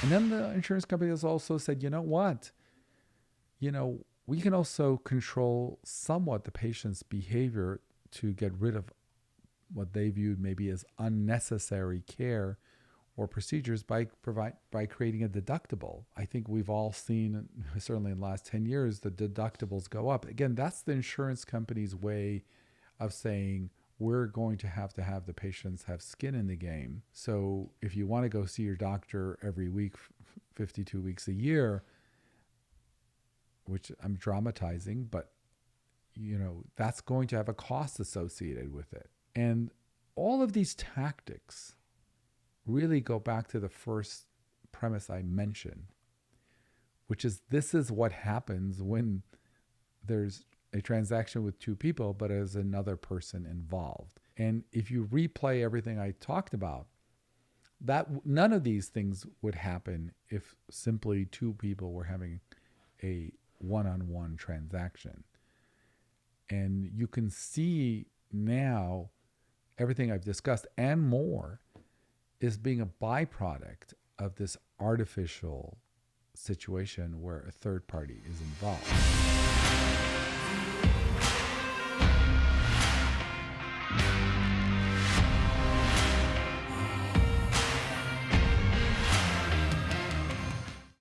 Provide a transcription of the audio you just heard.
And then the insurance company has also said, what? We can also control somewhat the patient's behavior to get rid of what they viewed maybe as unnecessary care or procedures by creating a deductible. I think we've all seen, certainly in the last 10 years, the deductibles go up. Again, that's the insurance company's way of saying we're going to have the patients have skin in the game. So if you want to go see your doctor every week, 52 weeks a year, which I'm dramatizing, but that's going to have a cost associated with it. And all of these tactics really go back to the first premise I mentioned, which is this is what happens when there's a transaction with two people, but there's another person involved. And if you replay everything I talked about, that none of these things would happen if simply two people were having a one-on-one transaction. And you can see now everything I've discussed and more is being a byproduct of this artificial situation where a third party is involved.